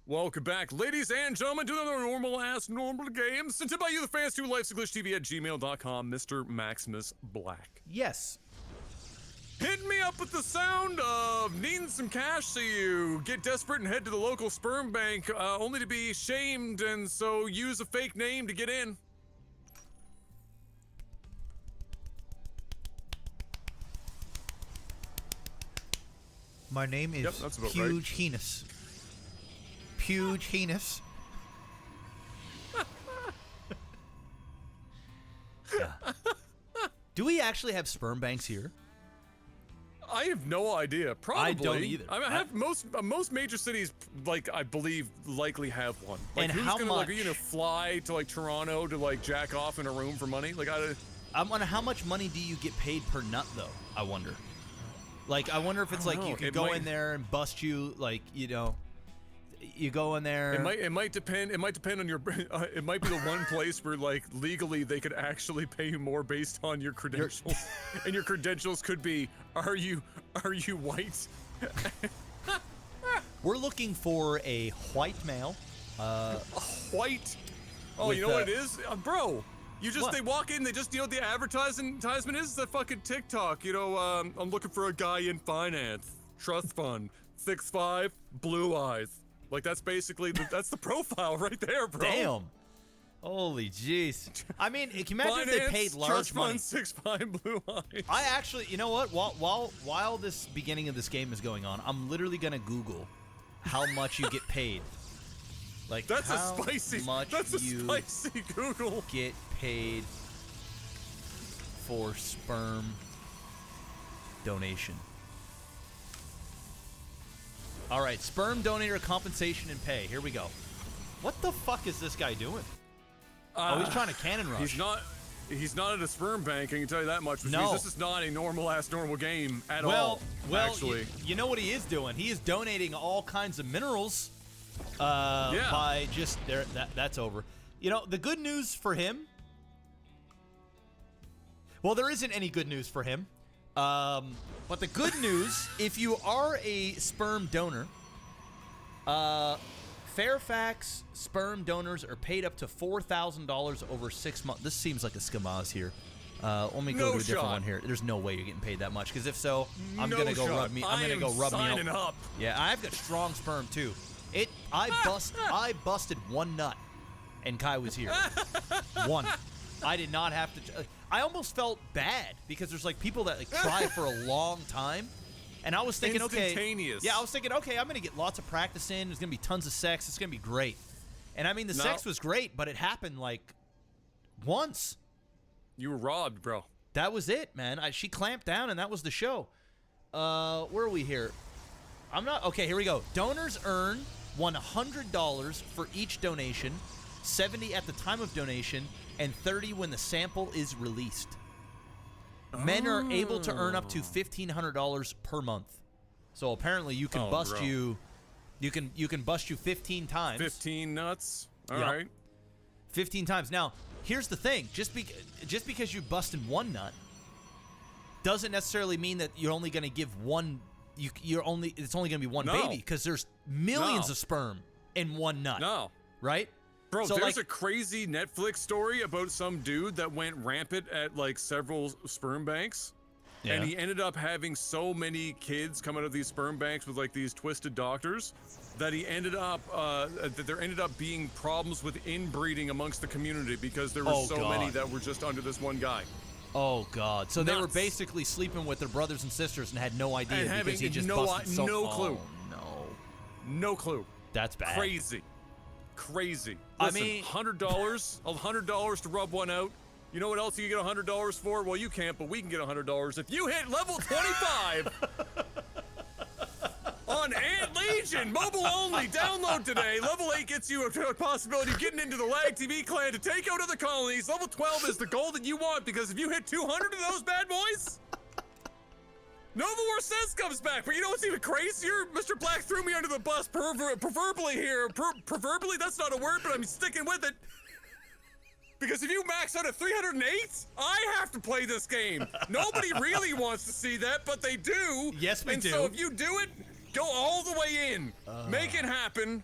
Welcome back, ladies and gentlemen, to another normal game sent in by you, the fans, to Lifesaglitchtv at gmail.com, Mr. Maximus Black. Yes. Hit me up with the sound of needing some cash, so you get desperate and head to the local sperm bank, only to be shamed, and so use a fake name to get in. My name is PugeHenis. PugeHenis. Yeah. Do we actually have sperm banks here? I have no idea. Probably. I don't either. I mean, I have most major cities, like, I believe, likely have one. Like, And who's how gonna, much? like, are you gonna fly to, like, Toronto to, like, jack off in a room for money? Like, I wonder how much money do you get paid per nut, though? I wonder. Like, I wonder if it's like you can go in there and bust you, like, you know, you go in there. It might depend. It might depend on your. It might be the one place where, like, legally they could actually pay you more based on your credentials, and your credentials could be: are you white? We're looking for a white male. White. Oh, you know what it is, bro. You just they walk in, they just, you know what the advertisement is? The fucking TikTok. You know, I'm looking for a guy in finance, trust fund, 6'5", blue eyes. Like, that's basically that's the profile right there, bro. Damn. Holy jeez. I mean, can you imagine if they paid large trust money? Fund, 6'5", blue eyes. I actually, you know what? While this beginning of this game is going on, I'm literally gonna Google how much you get paid. Like, that's how a spicy. much That's a you spicy Google. Get paid for sperm donation. All right, sperm donor compensation and pay. Here we go. What the fuck is this guy doing? Oh, he's trying to cannon rush. He's not at a sperm bank, I can tell you that much, which No. means this is not a normal game at all. Well, actually. you know what he is doing? He is donating all kinds of minerals. By just there. That's over. You know, the good news for him. Well, there isn't any good news for him. But the good news, if you are a sperm donor, Fairfax sperm donors are paid up to $4,000 over 6 months. This seems like a schemaz here. Let me go to a different one here. There's no way you're getting paid that much, because if so, I'm gonna go rub me. I'm gonna go rub me out. Yeah, I've got strong sperm too. I busted one nut, and Kai was here. One. I did not have to. I almost felt bad because there's like people that like try for a long time, and I was thinking, instantaneous. I was thinking, okay, I'm gonna get lots of practice in. There's gonna be tons of sex. It's gonna be great. And I mean, the sex was great, but it happened like once. You were robbed, bro. That was it, man. She clamped down, and that was the show. Where are we here? I'm not. Okay, here we go. Donors earn $100 for each donation, $70 at the time of donation, and $30 when the sample is released. Men are able to earn up to $1,500 per month. So apparently you can bust you can bust you 15 times. 15 nuts. All right. 15 times. Now, here's the thing. Just because you busted one nut doesn't necessarily mean that you're only going to give one. It's only going to be one baby, because there's millions of sperm in one nut. No. Right? Bro, so there's a crazy Netflix story about some dude that went rampant at, like, several sperm banks. Yeah. And he ended up having so many kids come out of these sperm banks with, like, these twisted doctors that he ended up, that there ended up being problems with inbreeding amongst the community because there were many that were just under this one guy. Oh, God. So they were basically sleeping with their brothers and sisters and had no idea because he just busted so... No clue. Oh, no. No clue. That's bad. Crazy. Listen, I mean... $100 to rub one out. You know what else you can get $100 for? Well, you can't, but we can get $100 if you hit level 25 on Ant Legion, mobile only. Download today. Level 8 gets you a possibility of getting into the LAGTV clan to take out other colonies. Level 12 is the goal that you want, because if you hit 200 of those bad boys, no more sense comes back. But you know what's even crazier? Mr. Black threw me under the bus proverbially here. Proverbially, that's not a word, but I'm sticking with it. Because if you max out at 308, I have to play this game. Nobody really wants to see that, but they do. Yes, we do. And so if you do it, go all the way in. Make it happen.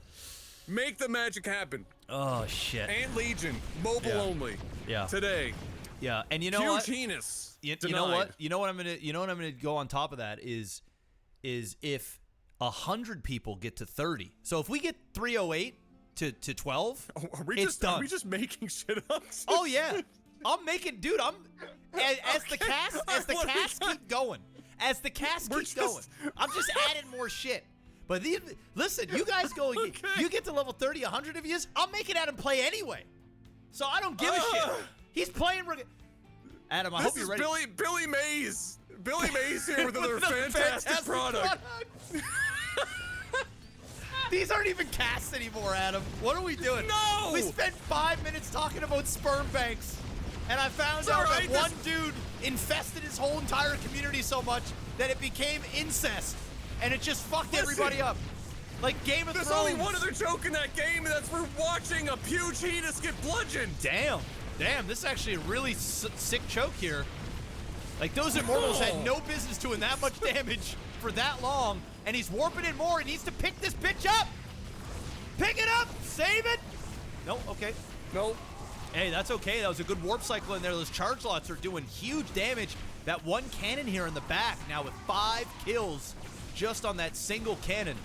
Make the magic happen. Oh shit. And Legion, mobile only. Yeah. Today. Yeah, and you know what? PugeHenis. You know what? You know what I'm gonna go on top of that is if 100 people get to 30. So if we get 308 to 12, it's done. Are we just making shit up? Oh yeah, I'm making, dude. As the cast keep going, I'm just adding more shit. But listen, you guys go. You get to level 30, 100 of yous. I'm making Adam play anyway, so I don't give a shit. He's playing. Adam, I hope you're ready. This is Billy Mays. Billy Mays here with another fantastic product. These aren't even casts anymore, Adam. What are we doing? No! We spent 5 minutes talking about sperm banks, and I found out that one dude infested his whole entire community so much that it became incest, and it just fucked everybody up. Like Game of Thrones. There's only one other joke in that game, and that's we're watching a PugeHenis get bludgeoned. Damn, this is actually a really sick choke here. Like, those Immortals had no business doing that much damage for that long, and he's warping it more. He needs to pick this bitch up. Pick it up. Save it. No, okay. No. Hey, that's okay. That was a good warp cycle in there. Those charge lots are doing huge damage. That one cannon here in the back now with 5 kills just on that single cannon.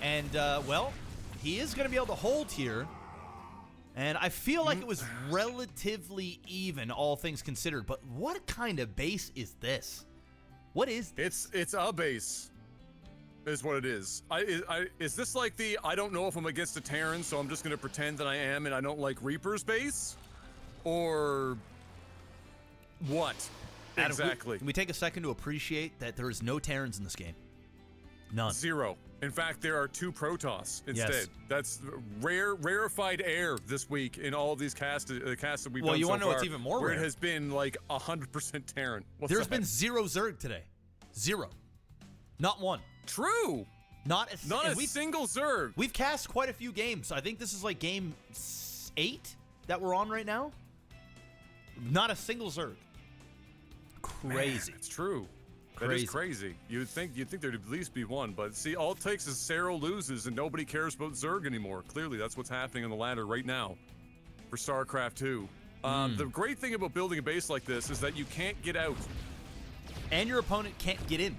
And, well, he is going to be able to hold here. And I feel like it was relatively even, all things considered. But what kind of base is this? What is this? It's a base, is what it is. Is this like the I don't know if I'm against a Terran, so I'm just going to pretend that I am and I don't like Reaper's base? Or what? Adam, exactly. Can we take a second to appreciate that there is no Terrans in this game? None. 0. In fact, there are 2 Protoss instead. Yes. That's rarefied air this week in all of these casts that we've done so far. Well, you want to know what's even more where rare? It has been like 100% Terran. There's been 0 Zerg today. 0. Not one. True. Not a single Zerg. We've cast quite a few games. I think this is like game 8 that we're on right now. Not a single Zerg. Crazy. Man, it's true. That is crazy. You'd think there'd at least be one, but see, all it takes is Cero loses and nobody cares about Zerg anymore. Clearly, that's what's happening on the ladder right now for StarCraft 2. The great thing about building a base like this is that you can't get out. And your opponent can't get in.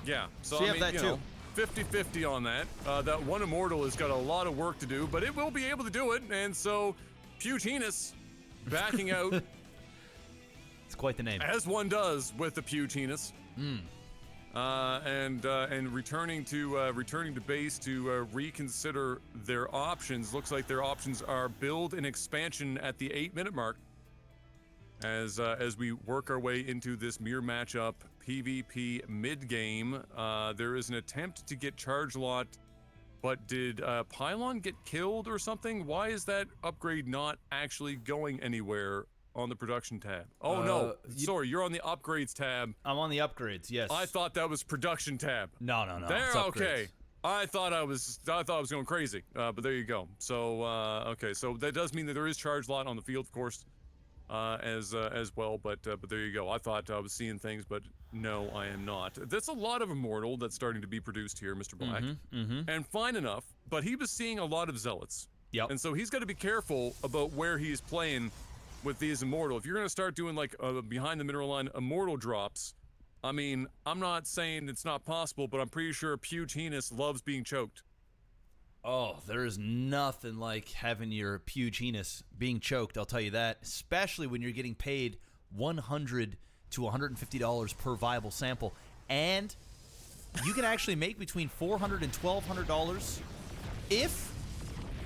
Yeah, so you I have mean, that too. 50-50 on that. That one Immortal has got a lot of work to do, but it will be able to do it, and so PugeHenis backing out. It's quite the name. As one does with the PugeHenis. And returning to base to reconsider their options. Looks like their options are build an expansion at the 8-minute mark. As we work our way into this mirror matchup PvP mid game, there is an attempt to get charge lot, but did Pylon get killed or something? Why is that upgrade not actually going anywhere on the production tab? Oh no, sorry, you're on the upgrades tab. I'm on the upgrades. Yes. I thought that was production tab. No. There, okay. I thought I was going crazy, but there you go. So okay, so that does mean that there is charge lot on the field, of course, as well. But there you go. I thought I was seeing things, but no, I am not. That's a lot of Immortal that's starting to be produced here, Mr. Black, and fine enough. But he was seeing a lot of Zealots. Yep. And so he's got to be careful about where he's playing with these Immortal. If you're going to start doing like behind the mineral line Immortal drops, I mean, I'm not saying it's not possible, but I'm pretty sure PugeHenis loves being choked. Oh, there is nothing like having your PugeHenis being choked, I'll tell you that, especially when you're getting paid $100 to $150 per viable sample. And you can actually make between $400 and $1,200 if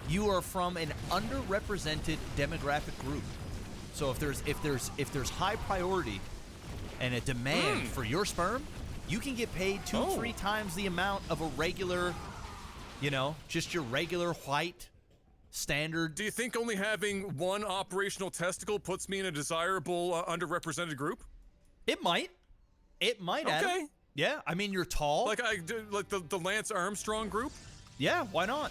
you are from an underrepresented demographic group. So if there's high priority and a demand for your sperm, you can get paid 2-3 times the amount of a regular, just your regular white standard. Do you think only having one operational testicle puts me in a desirable underrepresented group? It might. It might. Okay. Adam. Yeah. I mean, you're tall. Like the Lance Armstrong group. Yeah. Why not?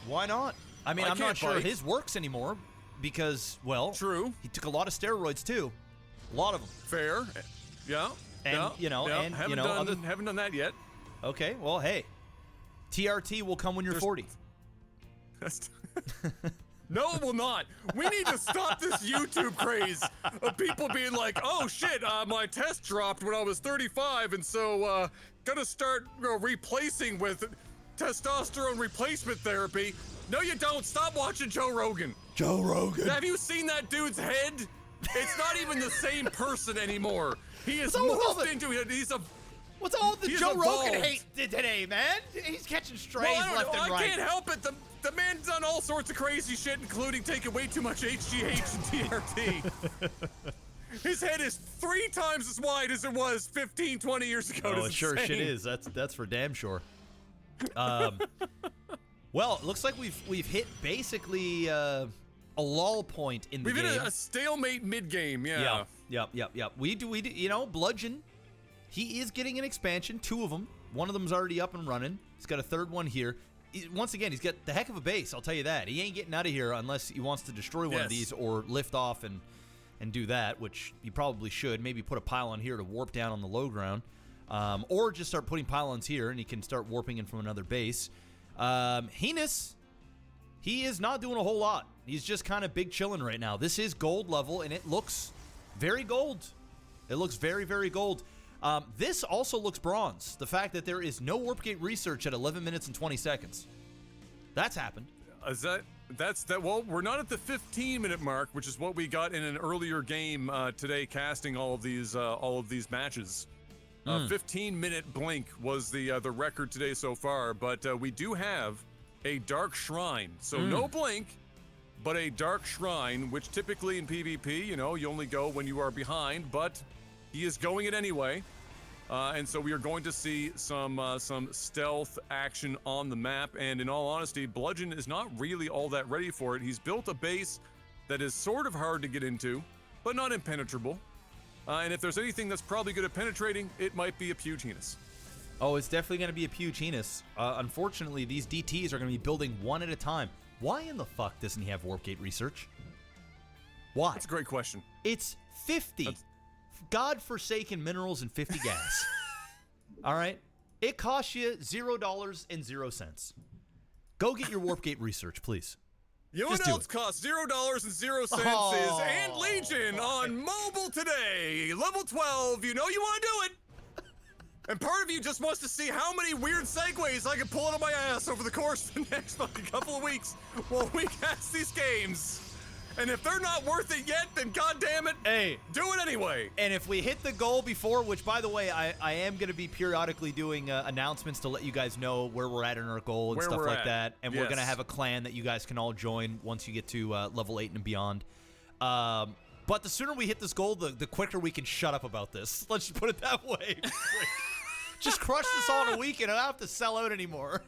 Why not? I mean, I'm not sure bite. his works anymore because, well, true. He took a lot of steroids too. A lot of them. Fair. Yeah. And haven't done that yet. Okay. Well, hey. TRT will come when you're 40. No, it will not. We need to stop this YouTube craze of people being like, oh shit, my test dropped when I was 35, and so gonna start replacing with testosterone replacement therapy. No, you don't. Stop watching Joe Rogan. Joe Rogan. Have you seen that dude's head? It's not even the same person anymore. He is morphed into it. What's all the Joe Rogan hate today, man? He's catching strays left and right. I can't help it. The man's done all sorts of crazy shit, including taking way too much HGH and TRT. His head is 3 times as wide as it was 15, 20 years ago. Oh, it sure shit is. That's for damn sure. Well, it looks like we've hit basically a lull point in the game. We've hit a stalemate mid-game, yeah. Yep. We do, you know, Bludgeon, he is getting an expansion, 2 of them. One of them's already up and running. He's got a 3rd one here. Once again, he's got the heck of a base, I'll tell you that. He ain't getting out of here unless he wants to destroy one of these or lift off and do that, which he probably should. Maybe put a pylon here to warp down on the low ground. Or just start putting pylons here and he can start warping in from another base. PugeHenis, he is not doing a whole lot. He's just kind of big chilling right now. This is gold level, and it looks very gold. It looks very, very gold. This also looks bronze. The fact that there is no warp gate research at 11 minutes and 20 seconds. That's happened. Well, we're not at the 15-minute mark, which is what we got in an earlier game today, casting all of these matches. 15-minute blink was the record today so far, but we do have a dark shrine. So no blink, but a dark shrine, which typically in PvP, you know, you only go when you are behind, but he is going it anyway. And so we are going to see some stealth action on the map, and in all honesty, Bludgeon is not really all that ready for it. He's built a base that is sort of hard to get into, but not impenetrable. And if there's anything that's probably good at penetrating, it might be a PugeHenis. Oh, it's definitely going to be a PugeHenis. Unfortunately, these DTs are going to be building one at a time. Why in the fuck doesn't he have warp gate research? Why? That's a great question. It's 50 godforsaken minerals and 50 gas. All right? It costs you $0.00. Go get your warp gate research, please. You know what else costs $0.00 is And Legion on mobile today. Level 12, you know you want to do it. And part of you just wants to see how many weird segues I can pull out of my ass over the course of the next fucking couple of weeks while we cast these games. And if they're not worth it yet, then goddamn it, do it anyway. And if we hit the goal before, which by the way, I am going to be periodically doing announcements to let you guys know where we're at in our goal and stuff like that. And we're going to have a clan that you guys can all join once you get to level 8 and beyond. But the sooner we hit this goal, the quicker we can shut up about this. Let's just put it that way. Just crush this all in a weekend. I don't have to sell out anymore.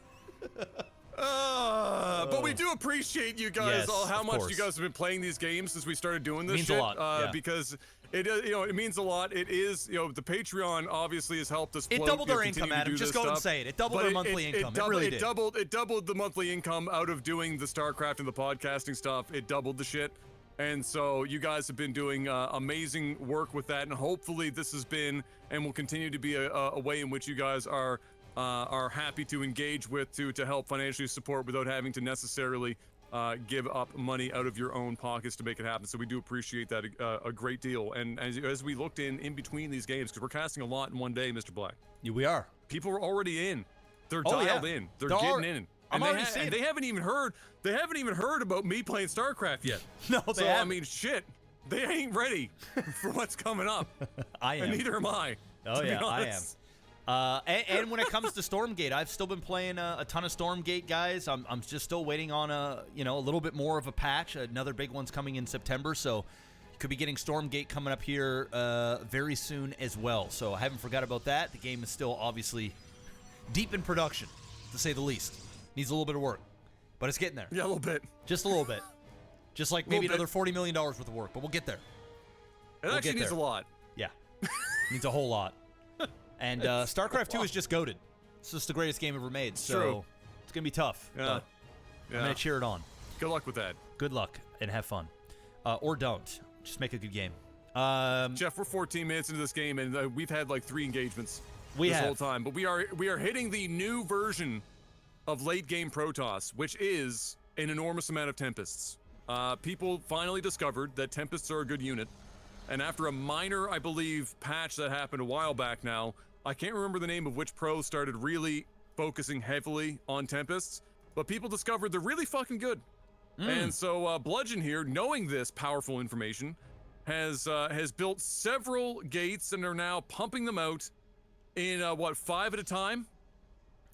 But we do appreciate you guys how much you guys have been playing these games since we started doing this shit. Means a lot, because it means a lot. It is, the Patreon obviously has helped us. It doubled our income, Adam. Just go and say it. It doubled our monthly income. It really did. It doubled the monthly income out of doing the StarCraft and the podcasting stuff. It doubled the shit. And so you guys have been doing amazing work with that, and hopefully this has been and will continue to be a way in which you guys are happy to engage with to help financially support without having to necessarily give up money out of your own pockets to make it happen. So we do appreciate that a great deal. And as we looked in between these games, because we're casting a lot in one day, Mr. Black. Yeah, we are. People are already in. They're dialed in. They're getting in. I'm already seeing it. They haven't even heard about me playing StarCraft yet. No, they haven't. I mean, shit. They ain't ready for what's coming up. I am. And neither am I. Oh, yeah, I am. And when it comes to Stormgate, I've still been playing a ton of Stormgate, guys. I'm just still waiting on a little bit more of a patch. Another big one's coming in September, so you could be getting Stormgate coming up here very soon as well. So I haven't forgot about that. The game is still obviously deep in production, to say the least. Needs a little bit of work, but it's getting there. Yeah, a little bit. Just a little bit. Just like maybe another $40 million worth of work, but we'll get there. It actually needs a lot. Yeah, needs a whole lot. And StarCraft 2 is just goated. It's just the greatest game ever made, so it's going to be tough. Yeah. But I'm going to cheer it on. Good luck with that. Good luck, and have fun. Or don't. Just make a good game. Jeff, we're 14 minutes into this game, and we've had like 3 engagements this whole time. But we are hitting the new version of late game Protoss, which is an enormous amount of Tempests. People finally discovered that Tempests are a good unit, and after a minor, I believe, patch that happened a while back now, I can't remember the name of which pro started really focusing heavily on Tempests, but people discovered they're really fucking good. And so Bludgeon here, knowing this powerful information, has built several gates and are now pumping them out in, what, 5 at a time?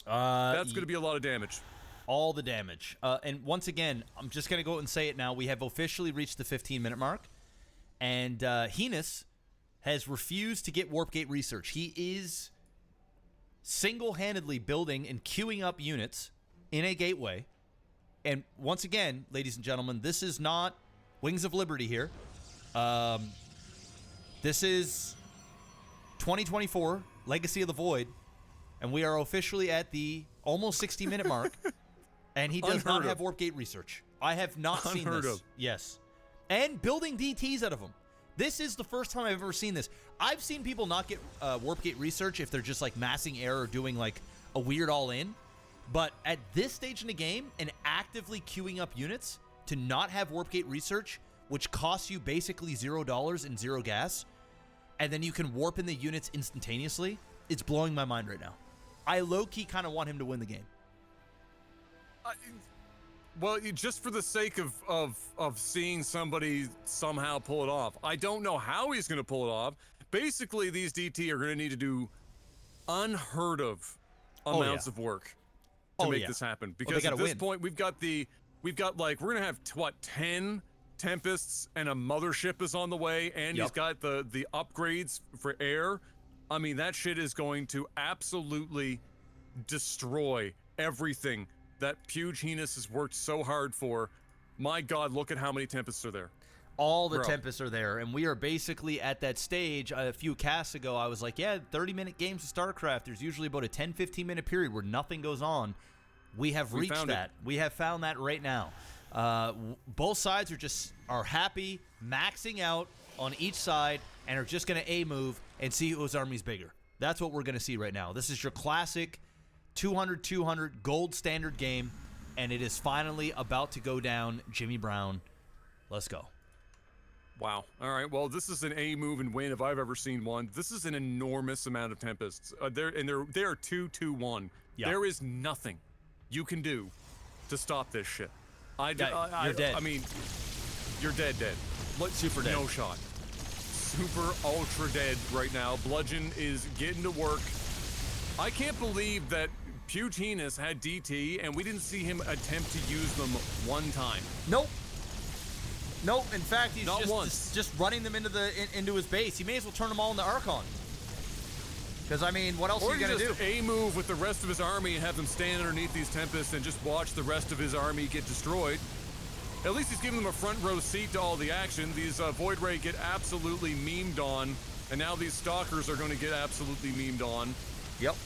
That's going to be a lot of damage. All the damage. And once again, I'm just going to go out and say it now. We have officially reached the 15-minute mark. And PugeHenis has refused to get Warp Gate research. He is single-handedly building and queuing up units in a gateway. And once again, ladies and gentlemen, this is not Wings of Liberty here. This is 2024, Legacy of the Void. And we are officially at the almost 60-minute mark. And he does not have Warp Gate research. I have not seen this. Yes. And building DTs out of them. This is the first time I've ever seen this. I've seen people not get Warp Gate research if they're just like massing air or doing like a weird all-in. But at this stage in the game and actively queuing up units to not have Warp Gate research, which costs you basically $0 and 0 gas, and then you can warp in the units instantaneously, it's blowing my mind right now. I low-key kind of want him to win the game. Well, just for the sake of seeing somebody somehow pull it off. I don't know how he's going to pull it off. Basically, these DT are going to need to do unheard of amounts of work to make this happen. Because at this point, we've got like, we're going to have, what, 10 Tempests and a mothership is on the way, and he's got the upgrades for air. I mean, that shit is going to absolutely destroy everything that PugeHenis has worked so hard for. My God, look at how many Tempests are there. All the Tempests are there, and we are basically at that stage. A few casts ago, I was like, yeah, 30-minute games of StarCraft, there's usually about a 10, 15-minute period where nothing goes on. We have reached that. We have found that right now. Both sides are happy, maxing out on each side, and are just going to A-move and see whose army's bigger. That's what we're going to see right now. This is your classic 200-200 gold standard game, and it is finally about to go down. Jimmy Brown, let's go. Wow. All right. Well, this is an A-move and win if I've ever seen one. This is an enormous amount of Tempests. They are 2-2-1. Yeah. There is nothing you can do to stop this shit. You're dead. I mean, you're dead. Super dead. No shot. Super ultra dead right now. Bludgeon is getting to work. I can't believe that PugeHenis had DT and we didn't see him attempt to use them one time. Nope. In fact, he's just running them into his base. He may as well turn them all into Archon. Because, I mean, what else are you going to do? Or just A-move with the rest of his army and have them stand underneath these Tempests and just watch the rest of his army get destroyed. At least he's giving them a front row seat to all the action. These Void Ray get absolutely memed on, and now these Stalkers are going to get absolutely memed on. Yep.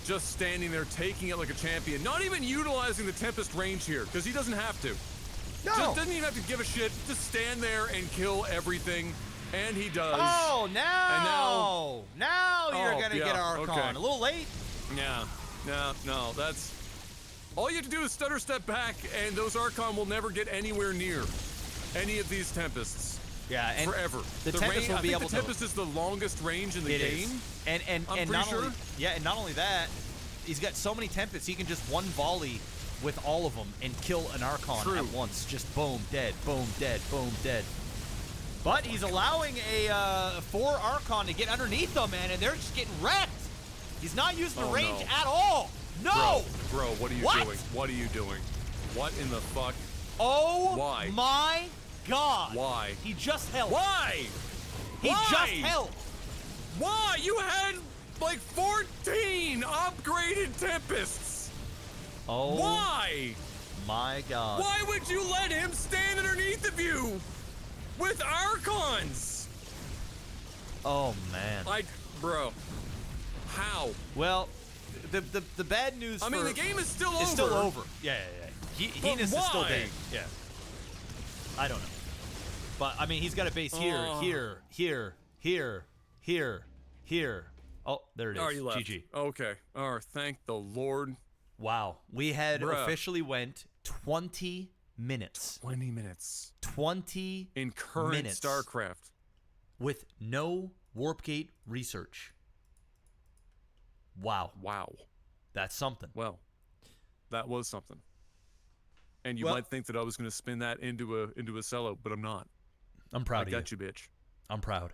Just standing there, taking it like a champion. Not even utilizing the Tempest range here, because he doesn't have to. No. Just doesn't even have to give a shit. Just stand there and kill everything. And he does. Oh, now you're going to get Archon. Okay. A little late. Yeah. No, that's... All you have to do is stutter step back, and those Archon will never get anywhere near any of these Tempests. Yeah, and forever. The Tempest will be able to... the Tempest is the longest range in the game. And I'm pretty sure. And not only that, he's got so many Tempests, he can just one volley with all of them and kill an Archon at once. Just boom, dead, boom, dead, boom, dead. But he's allowing a 4 Archon to get underneath them, man, and they're just getting wrecked. He's not using the range at all. No! Bro, what are you doing? What are you doing? What in the fuck? Oh, why? My God. Why? He just held. Why? He just held. Why? You had like 14 upgraded Tempests. Oh. Why? My God. Why would you let him stand underneath of you with Archons? Oh, man. Bro. How? Well, the bad news. I mean, the game is still over. It's still over. Yeah. PugeHenis is still dead. Yeah. I don't know. But I mean, he's got a base here. Oh, there it is. Oh, you left. GG. Okay. Thank the Lord. Wow. We had officially went 20 minutes. 20 minutes. 20 in current minutes StarCraft. with no warp gate research. Wow. Wow. That's something. Well, that was something. And you might think that I was going to spin that into a cello, but I'm not. I'm proud of you. I got you, bitch. I'm proud.